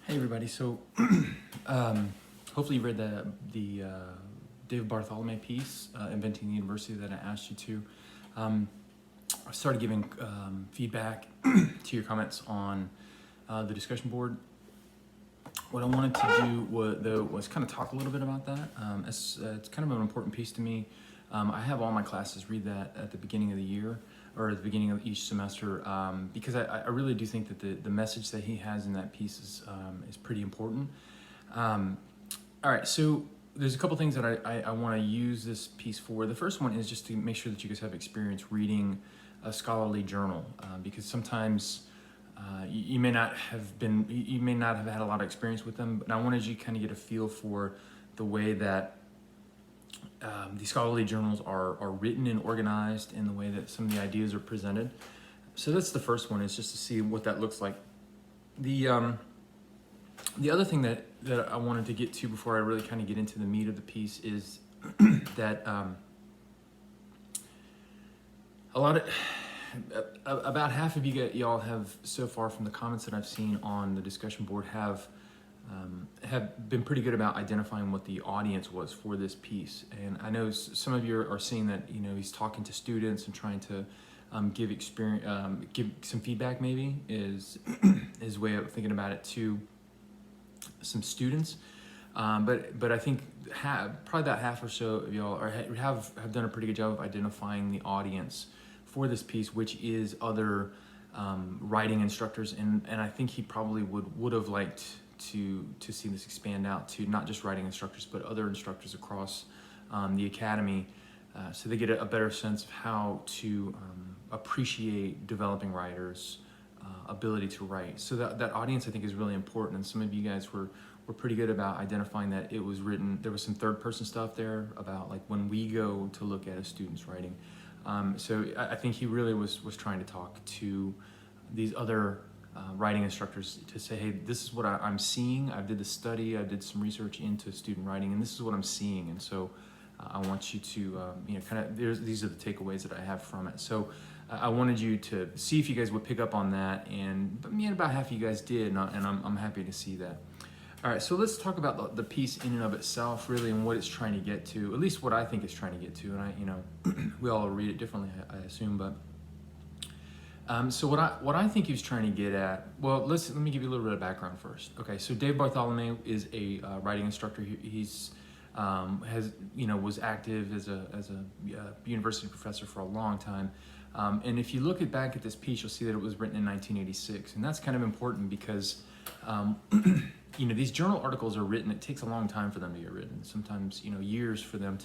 Hey everybody, so hopefully you read the David Bartholomae piece, Inventing the University, that I asked you to. I started giving feedback to your comments on the discussion board. What I wanted to do was kind of talk a little bit about that. It's kind of an important piece to me. I have all my classes read that at the beginning of the year, or at the beginning of each semester, because I really do think that the message that he has in that piece is pretty important. All right, so there's a couple things that I want to use this piece for. The first one is just to make sure that you guys have experience reading a scholarly journal, because sometimes you may not have had a lot of experience with them, but I wanted you to kind of get a feel for the way that these scholarly journals are written and organized, in the way that some of the ideas are presented. So that's the first one, is just to see what that looks like. The other thing that I wanted to get to before I really kind of get into the meat of the piece is that about half of y'all have, so far from the comments that I've seen on the discussion board, have been pretty good about identifying what the audience was for this piece. And I know some of you are seeing that, he's talking to students and trying to give some feedback, maybe, is his way of thinking about it, to some students. But I think probably about half or so of y'all have done a pretty good job of identifying the audience for this piece, which is other writing instructors. And I think he probably would have liked to see this expand out to not just writing instructors, but other instructors across the academy, so they get a better sense of how to appreciate developing writers' ability to write. So that audience, I think, is really important. And some of you guys were pretty good about identifying that it was written. There was some third-person stuff there about, like, when we go to look at a student's writing. So I think he really was trying to talk to these other writing instructors to say, hey, this is what I'm seeing. I did the study, I did some research into student writing, and this is what I'm seeing. And so I want you to, these are the takeaways that I have from it. So I wanted you to see if you guys would pick up on that, and about half of you guys did, and I'm happy to see that. All right, so let's talk about the piece in and of itself, really, and what it's trying to get to, at least what I think it's trying to get to. And we all read it differently, I assume, but so what I think he was trying to get at, well, let me give you a little bit of background first. Okay, so Dave Bartholomae is a writing instructor. He's was active as a university professor for a long time. And if you look back at this piece, you'll see that it was written in 1986, and that's kind of important because these journal articles are written. It takes a long time for them to get written. Sometimes years for them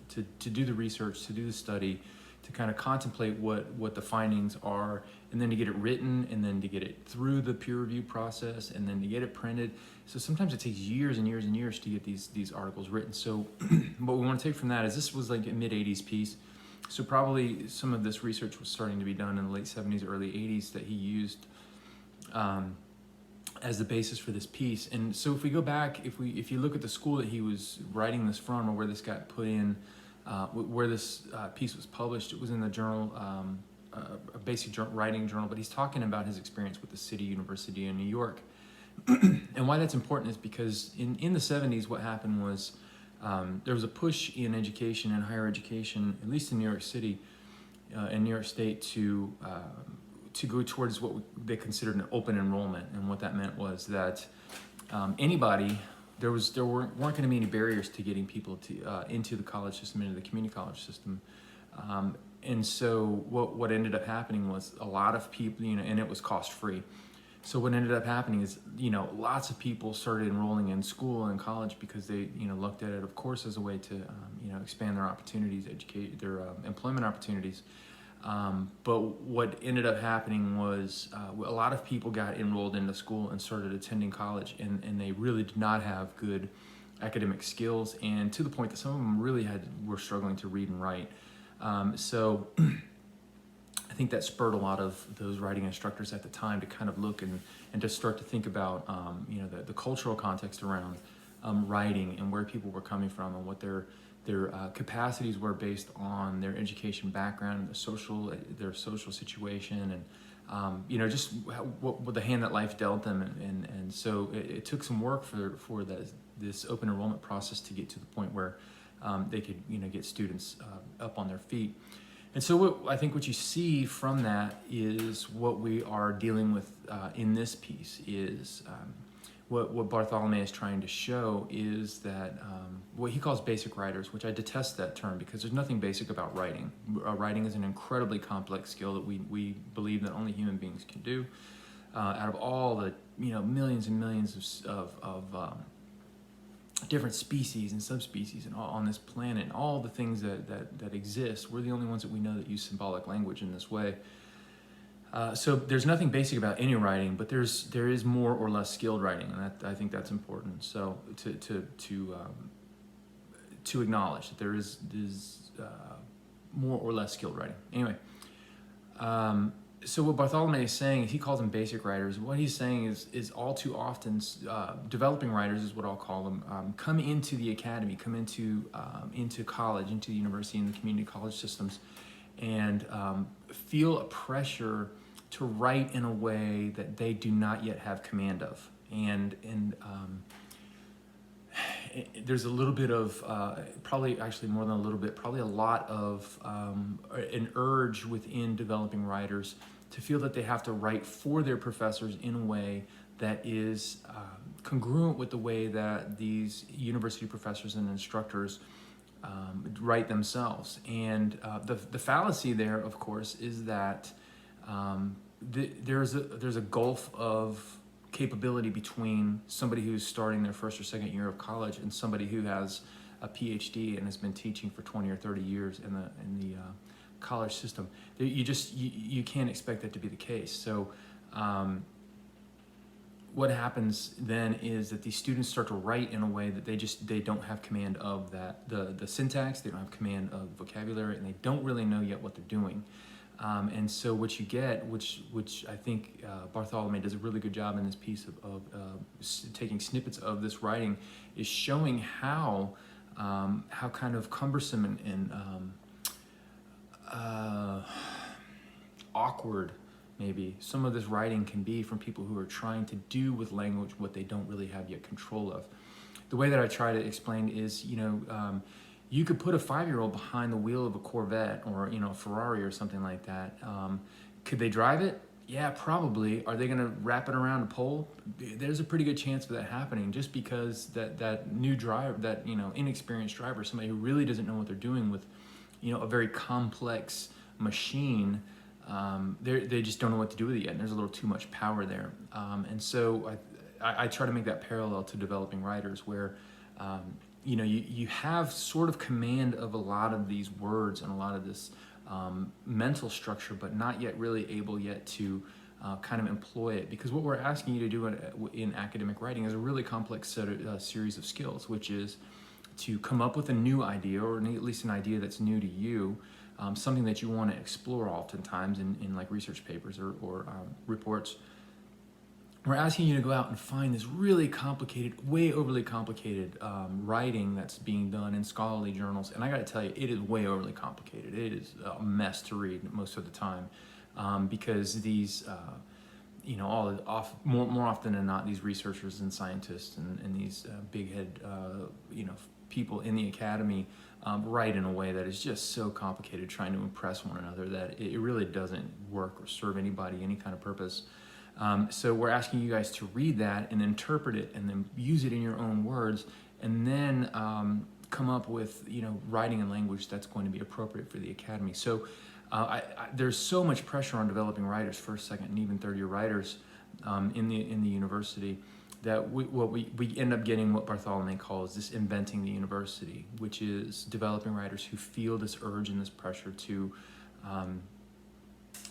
to do the research, to do the study, to kind of contemplate what the findings are, and then to get it written, and then to get it through the peer review process, and then to get it printed. So sometimes it takes years and years and years to get these articles written. So what we want to take from that is this was like a mid-'80s piece. So probably some of this research was starting to be done in the late 70s, early 80s, that he used as the basis for this piece. And so if we go back, if you look at the school that he was writing this from, or where this got put in, where this piece was published, it was in the journal, a basic writing journal, but he's talking about his experience with the City University in New York. And why that's important is because in the 70s, what happened was there was a push in education and higher education, at least in New York City, in New York State, to go towards what they considered an open enrollment. And what that meant was that anybody, there weren't going to be any barriers to getting people into the college system, into the community college system. And so what ended up happening was a lot of people, and it was cost free. So what ended up happening is, lots of people started enrolling in school and college because they, looked at it, of course, as a way to, expand their opportunities, educate their employment opportunities. But what ended up happening was a lot of people got enrolled into school and started attending college, and they really did not have good academic skills, and to the point that some of them really were struggling to read and write. So I think that spurred a lot of those writing instructors at the time to kind of look and to start to think about the cultural context around writing, and where people were coming from, and what their capacities were based on their education background, their social situation, just what the hand that life dealt them, and so it took some work for this open enrollment process to get to the point where they could get students up on their feet. And so I think what you see from that is what we are dealing with in this piece is what Bartholomae is trying to show is that what he calls basic writers, which I detest that term because there's nothing basic about writing. Writing is an incredibly complex skill that we believe that only human beings can do. Out of all the millions and millions of different species and subspecies and on this planet, and all the things that exist, we're the only ones that we know that use symbolic language in this way. So there's nothing basic about any writing, but there is more or less skilled writing, and I think that's important. So to acknowledge that there is more or less skilled writing. Anyway, so what Bartholomae is saying is he calls them basic writers. What he's saying is all too often developing writers is what I'll call them, come into the academy, come into college, into the university and the community college systems, and feel a pressure to write in a way that they do not yet have command of. And there's a little bit of, probably actually more than a little bit, probably a lot of an urge within developing writers to feel that they have to write for their professors in a way that is congruent with the way that these university professors and instructors write themselves. And the fallacy there, of course, is that there's a gulf of capability between somebody who's starting their first or second year of college and somebody who has a PhD and has been teaching for 20 or 30 years in the college system. You can't expect that to be the case. So what happens then is that these students start to write in a way that they don't have command of the syntax, they don't have command of vocabulary, and they don't really know yet what they're doing. And so what you get, which I think Bartholomae does a really good job in this piece of taking snippets of this writing, is showing how kind of cumbersome and awkward maybe some of this writing can be from people who are trying to do with language what they don't really have yet control of. The way that I try to explain is, you could put a 5-year-old behind the wheel of a Corvette or a Ferrari or something like that. Could they drive it? Yeah, probably. Are they going to wrap it around a pole? There's a pretty good chance of that happening, just because that new driver, that inexperienced driver, somebody who really doesn't know what they're doing with a very complex machine, they just don't know what to do with it yet, and there's a little too much power there. And so I try to make that parallel to developing writers, where you have sort of command of a lot of these words and a lot of this mental structure, but not yet really able yet to kind of employ it. Because what we're asking you to do in academic writing is a really complex series of skills, which is to come up with a new idea, or at least an idea that's new to you, something that you want to explore oftentimes in like research papers or reports. We're asking you to go out and find this really complicated, way overly complicated writing that's being done in scholarly journals. And I got to tell you, it is way overly complicated. It is a mess to read most of the time, because these, more often than not, these researchers and scientists and these big-head, people in the academy write in a way that is just so complicated, trying to impress one another, that it really doesn't work or serve anybody any kind of purpose. So we're asking you guys to read that and interpret it, and then use it in your own words, and then come up with writing and language that's going to be appropriate for the academy. So there's so much pressure on developing writers, first, second, and even third-year writers in the university, that we end up getting what Bartholomae calls this inventing the university, which is developing writers who feel this urge and this pressure to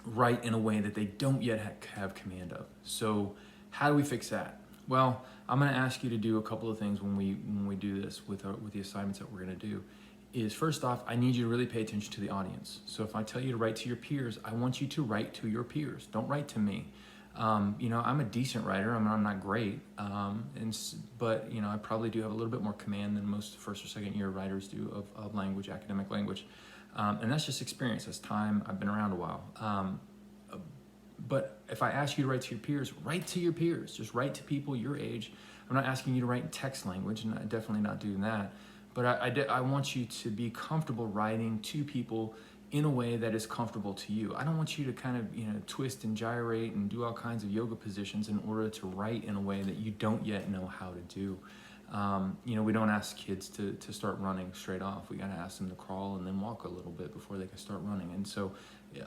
write in a way that they don't yet have command of. So how do we fix that? Well, I'm going to ask you to do a couple of things when we do this with the assignments that we're going to do. Is first off, I need you to really pay attention to the audience. So if I tell you to write to your peers, I want you to write to your peers. Don't write to me. I'm a decent writer. I'm not great, but I probably do have a little bit more command than most first or second year writers do of language, academic language, and that's just experience. That's time. I've been around a while. But if I ask you to write to your peers, write to your peers. Just write to people your age. I'm not asking you to write in text language, and I'm definitely not doing that. But I want you to be comfortable writing to people in a way that is comfortable to you. I don't want you to kind of, twist and gyrate and do all kinds of yoga positions in order to write in a way that you don't yet know how to do. We don't ask kids to start running straight off. We got to ask them to crawl and then walk a little bit before they can start running. And so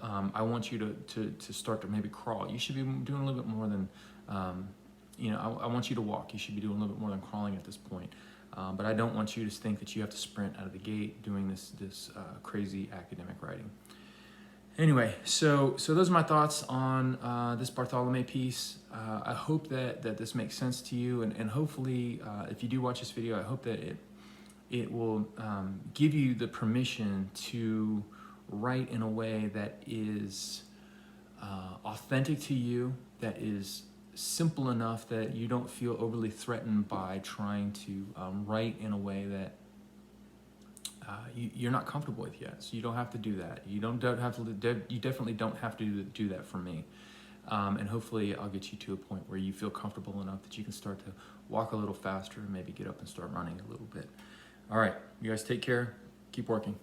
I want you to start to maybe crawl. You should be doing a little bit more than, I want you to walk. You should be doing a little bit more than crawling at this point. But I don't want you to think that you have to sprint out of the gate doing this crazy academic writing. Anyway, so those are my thoughts on this Bartholomae piece. I hope that this makes sense to you, and hopefully, if you do watch this video, I hope that it will give you the permission to write in a way that is authentic to you, that is simple enough that you don't feel overly threatened by trying to write in a way that you're not comfortable with yet. So you don't have to do that. You definitely don't have to do that for me. And hopefully I'll get you to a point where you feel comfortable enough that you can start to walk a little faster and maybe get up and start running a little bit. All right, you guys take care. Keep working.